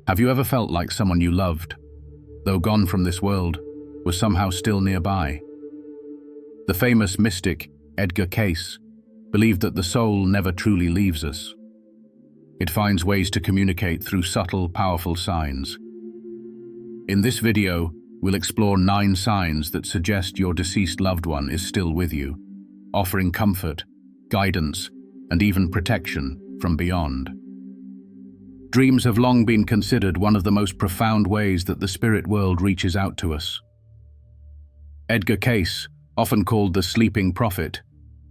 Have you ever felt like someone you loved, though gone from this world, was somehow still nearby? The famous mystic Edgar Cayce believed that the soul never truly leaves us. It finds ways to communicate through subtle, powerful signs. In this video, we'll explore 9 signs that suggest your deceased loved one is still with you, offering comfort, guidance, and even protection from beyond. Dreams have long been considered one of the most profound ways that the spirit world reaches out to us. Edgar Cayce, often called the sleeping prophet,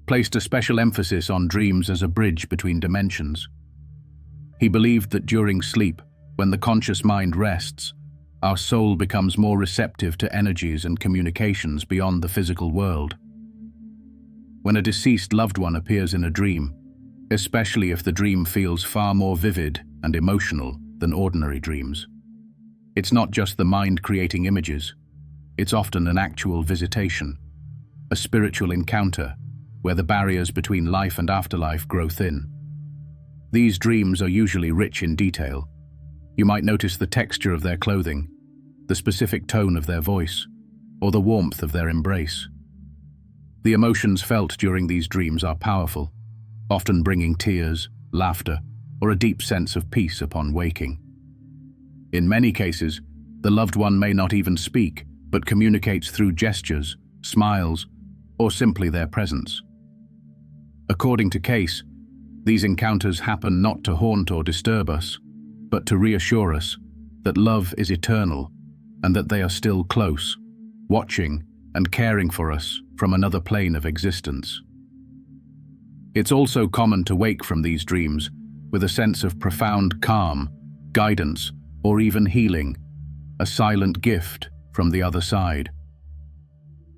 placed a special emphasis on dreams as a bridge between dimensions. He believed that during sleep, when the conscious mind rests, our soul becomes more receptive to energies and communications beyond the physical world. When a deceased loved one appears in a dream, especially if the dream feels far more vivid and emotional than ordinary dreams, it's not just the mind creating images, it's often an actual visitation, a spiritual encounter where the barriers between life and afterlife grow thin. These dreams are usually rich in detail. You might notice the texture of their clothing, the specific tone of their voice, or the warmth of their embrace. The emotions felt during these dreams are powerful, often bringing tears, laughter, or a deep sense of peace upon waking. In many cases, the loved one may not even speak, but communicates through gestures, smiles, or simply their presence. According to Cayce, these encounters happen not to haunt or disturb us, but to reassure us that love is eternal and that they are still close, watching and caring for us from another plane of existence. It's also common to wake from these dreams with a sense of profound calm, guidance, or even healing, a silent gift from the other side.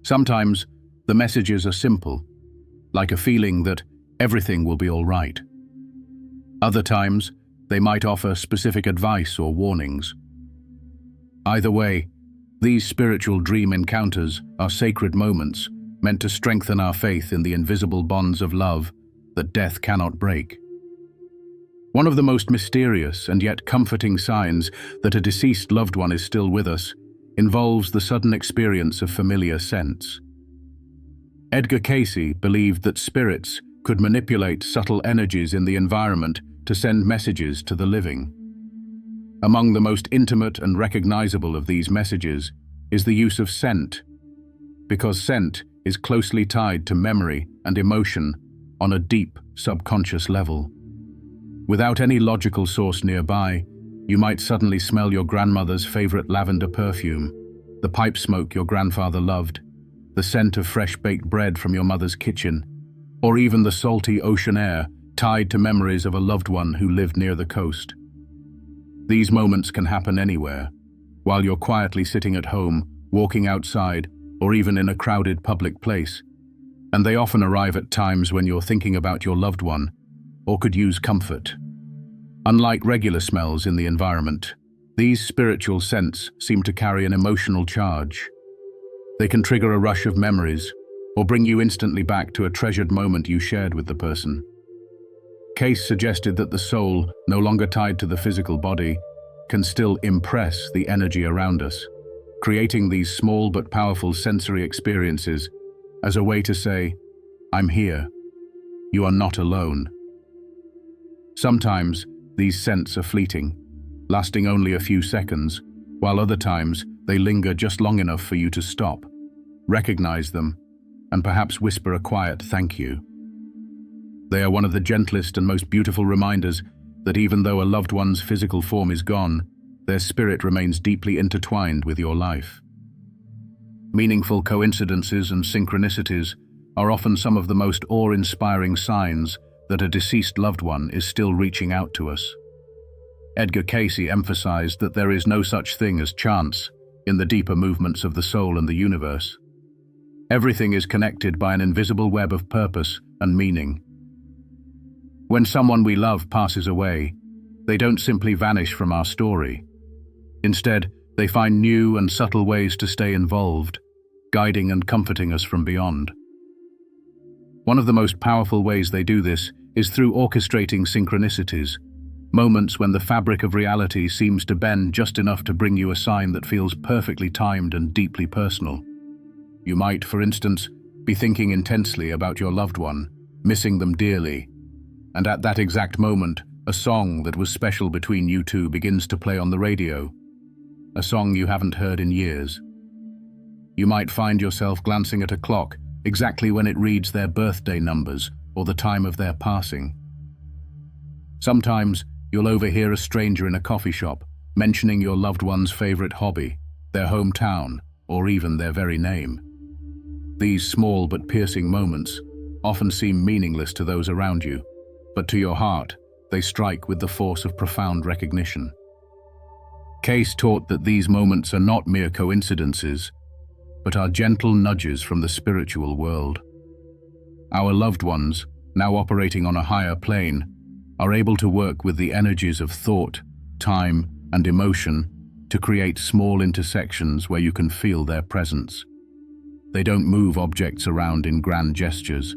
Sometimes, the messages are simple, like a feeling that everything will be all right. Other times, they might offer specific advice or warnings. Either way, these spiritual dream encounters are sacred moments meant to strengthen our faith in the invisible bonds of love that death cannot break. One of the most mysterious and yet comforting signs that a deceased loved one is still with us involves the sudden experience of familiar scents. Edgar Cayce believed that spirits could manipulate subtle energies in the environment to send messages to the living. Among the most intimate and recognizable of these messages is the use of scent, because scent is closely tied to memory and emotion on a deep, subconscious level. Without any logical source nearby, you might suddenly smell your grandmother's favorite lavender perfume, the pipe smoke your grandfather loved, the scent of fresh baked bread from your mother's kitchen, or even the salty ocean air tied to memories of a loved one who lived near the coast. These moments can happen anywhere, while you're quietly sitting at home, walking outside, or even in a crowded public place, and they often arrive at times when you're thinking about your loved one or could use comfort. Unlike regular smells in the environment, these spiritual scents seem to carry an emotional charge. They can trigger a rush of memories or bring you instantly back to a treasured moment you shared with the person. Cayce suggested that the soul, no longer tied to the physical body, can still impress the energy around us, creating these small but powerful sensory experiences as a way to say, "I'm here. You are not alone." Sometimes, these scents are fleeting, lasting only a few seconds, while other times they linger just long enough for you to stop, recognize them, and perhaps whisper a quiet thank you. They are one of the gentlest and most beautiful reminders that even though a loved one's physical form is gone, their spirit remains deeply intertwined with your life. Meaningful coincidences and synchronicities are often some of the most awe-inspiring signs that a deceased loved one is still reaching out to us. Edgar Cayce emphasized that there is no such thing as chance in the deeper movements of the soul and the universe. Everything is connected by an invisible web of purpose and meaning. When someone we love passes away, they don't simply vanish from our story. Instead, they find new and subtle ways to stay involved, guiding and comforting us from beyond. One of the most powerful ways they do this is through orchestrating synchronicities, moments when the fabric of reality seems to bend just enough to bring you a sign that feels perfectly timed and deeply personal. You might, for instance, be thinking intensely about your loved one, missing them dearly, and at that exact moment, a song that was special between you two begins to play on the radio, a song you haven't heard in years. You might find yourself glancing at a clock exactly when it reads their birthday numbers or the time of their passing. Sometimes you'll overhear a stranger in a coffee shop mentioning your loved one's favorite hobby, their hometown, or even their very name. These small but piercing moments often seem meaningless to those around you, but to your heart, they strike with the force of profound recognition. Cayce taught that these moments are not mere coincidences, but are gentle nudges from the spiritual world. Our loved ones, now operating on a higher plane, are able to work with the energies of thought, time, and emotion to create small intersections where you can feel their presence. They don't move objects around in grand gestures.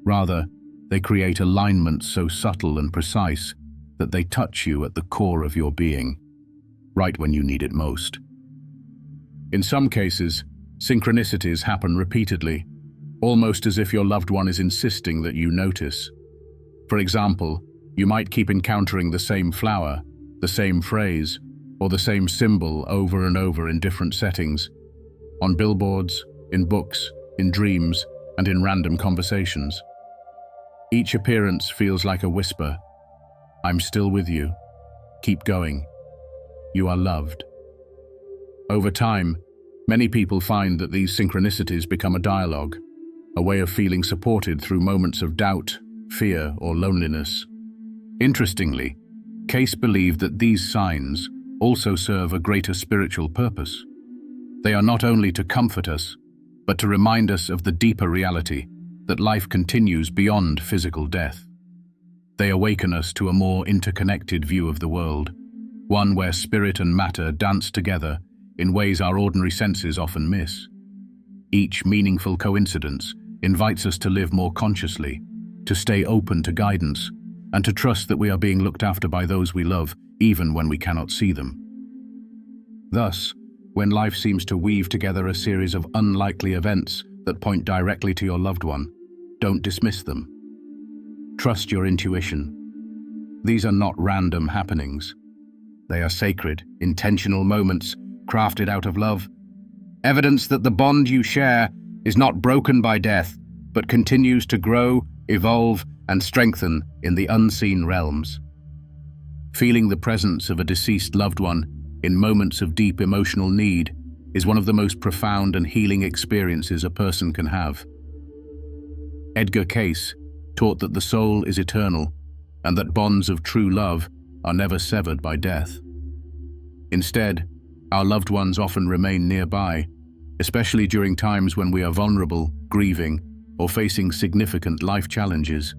Rather, they create alignments so subtle and precise that they touch you at the core of your being, right when you need it most. In some cases, synchronicities happen repeatedly, almost as if your loved one is insisting that you notice. For example, you might keep encountering the same flower, the same phrase, or the same symbol over and over in different settings, on billboards, in books, in dreams, and in random conversations. Each appearance feels like a whisper. I'm still with you. Keep going. You are loved. Over time, many people find that these synchronicities become a dialogue, a way of feeling supported through moments of doubt, fear, or loneliness. Interestingly, Cayce believed that these signs also serve a greater spiritual purpose. They are not only to comfort us, but to remind us of the deeper reality that life continues beyond physical death. They awaken us to a more interconnected view of the world, one where spirit and matter dance together in ways our ordinary senses often miss. Each meaningful coincidence invites us to live more consciously, to stay open to guidance, and to trust that we are being looked after by those we love, even when we cannot see them. Thus, when life seems to weave together a series of unlikely events that point directly to your loved one, don't dismiss them. Trust your intuition. These are not random happenings. They are sacred, intentional moments crafted out of love, evidence that the bond you share is not broken by death, but continues to grow, evolve, and strengthen in the unseen realms. Feeling the presence of a deceased loved one in moments of deep emotional need is one of the most profound and healing experiences a person can have. Edgar Cayce taught that the soul is eternal and that bonds of true love are never severed by death. Instead, our loved ones often remain nearby, especially during times when we are vulnerable, grieving, or facing significant life challenges.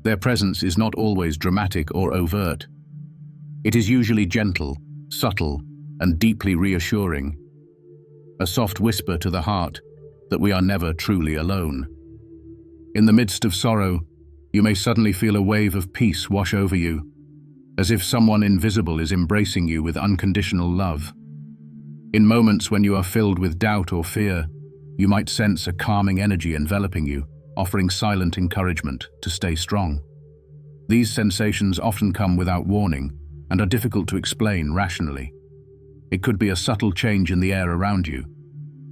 Their presence is not always dramatic or overt. It is usually gentle, subtle, and deeply reassuring. A soft whisper to the heart that we are never truly alone. In the midst of sorrow, you may suddenly feel a wave of peace wash over you, as if someone invisible is embracing you with unconditional love. In moments when you are filled with doubt or fear, you might sense a calming energy enveloping you, offering silent encouragement to stay strong. These sensations often come without warning and are difficult to explain rationally. It could be a subtle change in the air around you,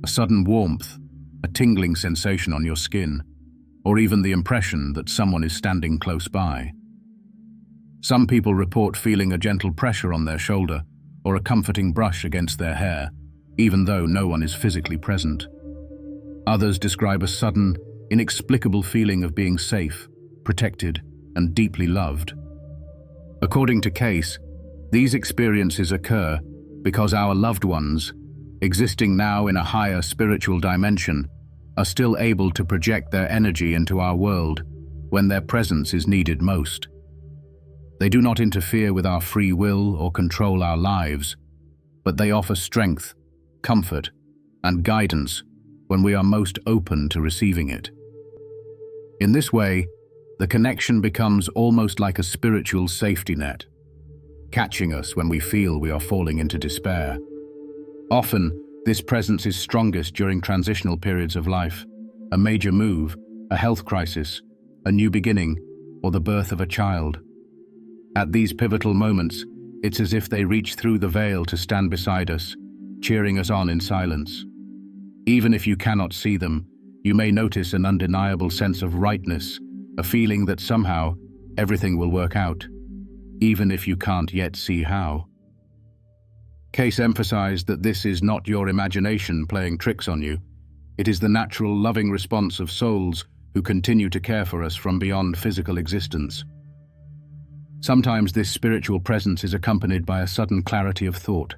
a sudden warmth, a tingling sensation on your skin, or even the impression that someone is standing close by. Some people report feeling a gentle pressure on their shoulder or a comforting brush against their hair, even though no one is physically present. Others describe a sudden, inexplicable feeling of being safe, protected, and deeply loved. According to Cayce, these experiences occur because our loved ones, existing now in a higher spiritual dimension, are still able to project their energy into our world when their presence is needed most. They do not interfere with our free will or control our lives, but they offer strength, comfort, and guidance when we are most open to receiving it. In this way, The connection becomes almost like a spiritual safety net, catching us when we feel we are falling into despair. Often, this presence is strongest during transitional periods of life, a major move, a health crisis, a new beginning, or the birth of a child. At these pivotal moments, it's as if they reach through the veil to stand beside us, cheering us on in silence. Even if you cannot see them, you may notice an undeniable sense of rightness, a feeling that somehow everything will work out, even if you can't yet see how. Cayce emphasized that this is not your imagination playing tricks on you. It is the natural, loving response of souls who continue to care for us from beyond physical existence. Sometimes this spiritual presence is accompanied by a sudden clarity of thought.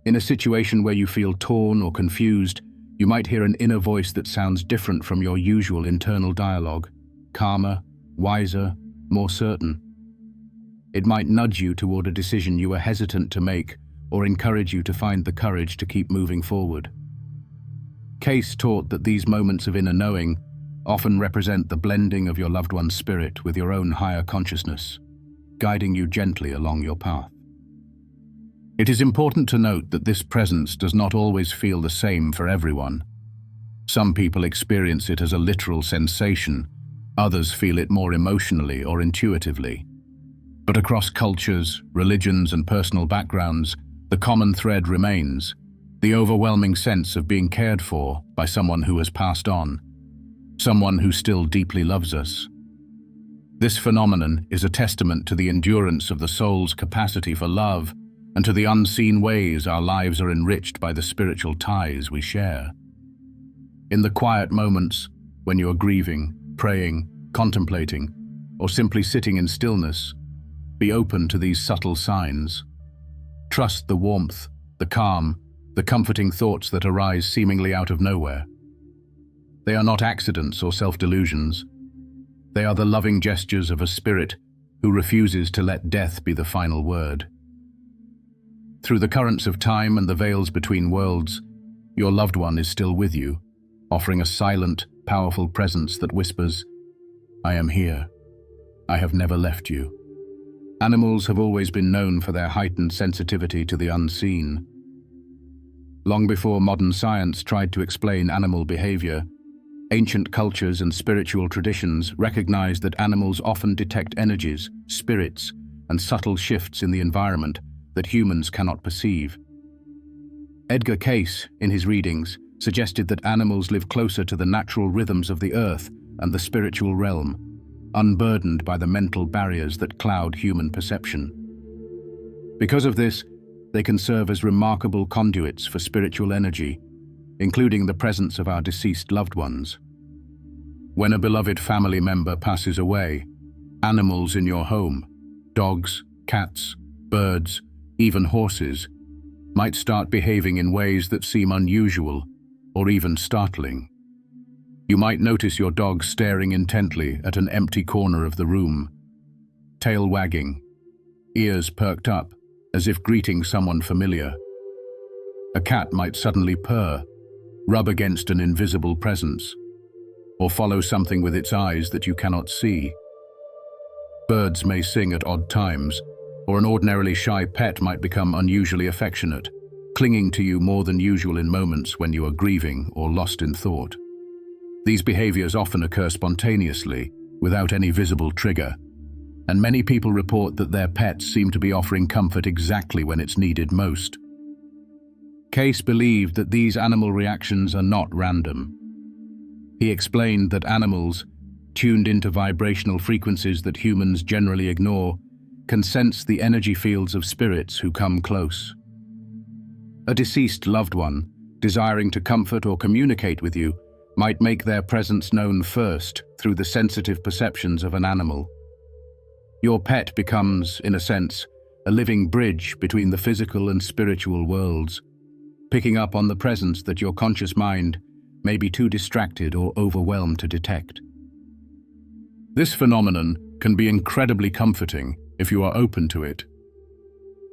In a situation where you feel torn or confused, you might hear an inner voice that sounds different from your usual internal dialogue, calmer, wiser, more certain. It might nudge you toward a decision you were hesitant to make or encourage you to find the courage to keep moving forward. Cayce taught that these moments of inner knowing often represent the blending of your loved one's spirit with your own higher consciousness, guiding you gently along your path. It is important to note that this presence does not always feel the same for everyone. Some people experience it as a literal sensation, others feel it more emotionally or intuitively. But across cultures, religions, and personal backgrounds, the common thread remains: the overwhelming sense of being cared for by someone who has passed on, someone who still deeply loves us. This phenomenon is a testament to the endurance of the soul's capacity for love and to the unseen ways our lives are enriched by the spiritual ties we share. In the quiet moments, when you are grieving, praying, contemplating, or simply sitting in stillness, be open to these subtle signs. Trust the warmth, the calm, the comforting thoughts that arise seemingly out of nowhere. They are not accidents or self-delusions. They are the loving gestures of a spirit who refuses to let death be the final word. Through the currents of time and the veils between worlds, your loved one is still with you, offering a silent, powerful presence that whispers, "I am here. I have never left you." Animals have always been known for their heightened sensitivity to the unseen. Long before modern science tried to explain animal behavior, ancient cultures and spiritual traditions recognized that animals often detect energies, spirits, and subtle shifts in the environment that humans cannot perceive. Edgar Cayce, in his readings, suggested that animals live closer to the natural rhythms of the earth and the spiritual realm, unburdened by the mental barriers that cloud human perception. Because of this, they can serve as remarkable conduits for spiritual energy, including the presence of our deceased loved ones. When a beloved family member passes away, animals in your home, dogs, cats, birds, even horses, might start behaving in ways that seem unusual or even startling. You might notice your dog staring intently at an empty corner of the room, tail wagging, ears perked up as if greeting someone familiar. A cat might suddenly purr, rub against an invisible presence, or follow something with its eyes that you cannot see. Birds may sing at odd times, or an ordinarily shy pet might become unusually affectionate, clinging to you more than usual in moments when you are grieving or lost in thought. These behaviors often occur spontaneously, without any visible trigger, and many people report that their pets seem to be offering comfort exactly when it's needed most. Cayce believed that these animal reactions are not random. He explained that animals, tuned into vibrational frequencies that humans generally ignore, can sense the energy fields of spirits who come close. A deceased loved one, desiring to comfort or communicate with you, might make their presence known first through the sensitive perceptions of an animal. Your pet becomes, in a sense, a living bridge between the physical and spiritual worlds, picking up on the presence that your conscious mind may be too distracted or overwhelmed to detect. This phenomenon can be incredibly comforting if you are open to it.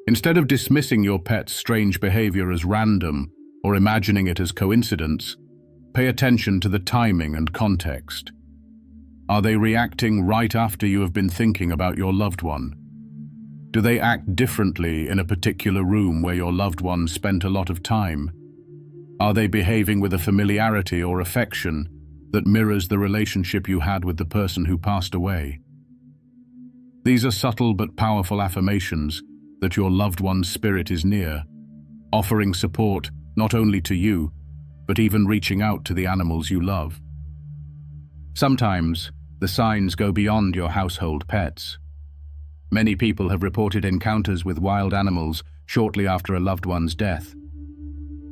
Instead of dismissing your pet's strange behavior as random or imagining it as coincidence, pay attention to the timing and context. Are they reacting right after you have been thinking about your loved one? Do they act differently in a particular room where your loved one spent a lot of time? Are they behaving with a familiarity or affection that mirrors the relationship you had with the person who passed away? These are subtle but powerful affirmations that your loved one's spirit is near, offering support not only to you, but even reaching out to the animals you love. Sometimes, the signs go beyond your household pets. Many people have reported encounters with wild animals shortly after a loved one's death.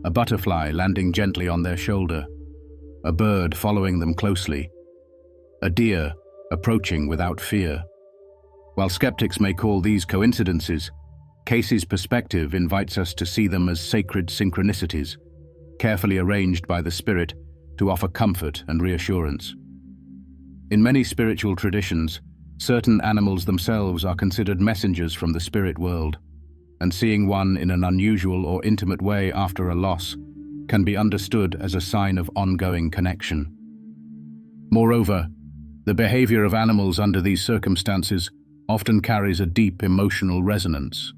A butterfly landing gently on their shoulder, a bird following them closely, a deer approaching without fear. While skeptics may call these coincidences, Cayce's perspective invites us to see them as sacred synchronicities, carefully arranged by the spirit to offer comfort and reassurance. In many spiritual traditions, certain animals themselves are considered messengers from the spirit world, and seeing one in an unusual or intimate way after a loss can be understood as a sign of ongoing connection. Moreover, the behavior of animals under these circumstances often carries a deep emotional resonance.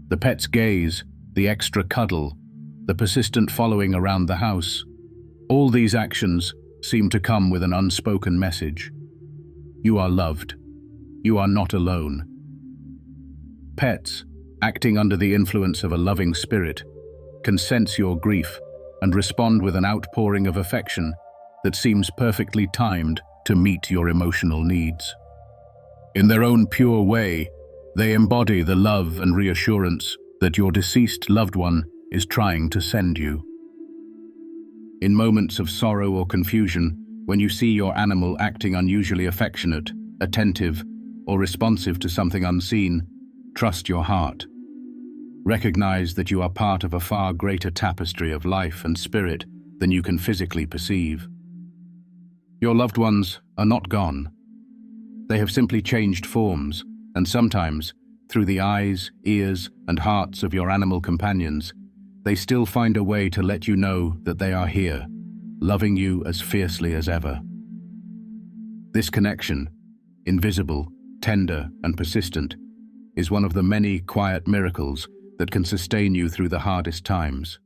The pet's gaze, the extra cuddle, the persistent following around the house, all these actions seem to come with an unspoken message. You are loved. You are not alone. Pets, acting under the influence of a loving spirit, can sense your grief and respond with an outpouring of affection that seems perfectly timed to meet your emotional needs. In their own pure way, they embody the love and reassurance that your deceased loved one is trying to send you. In moments of sorrow or confusion, when you see your animal acting unusually affectionate, attentive, or responsive to something unseen, trust your heart. Recognize that you are part of a far greater tapestry of life and spirit than you can physically perceive. Your loved ones are not gone. They have simply changed forms, and sometimes, through the eyes, ears, and hearts of your animal companions, they still find a way to let you know that they are here, loving you as fiercely as ever. This connection, invisible, tender, and persistent, is one of the many quiet miracles that can sustain you through the hardest times.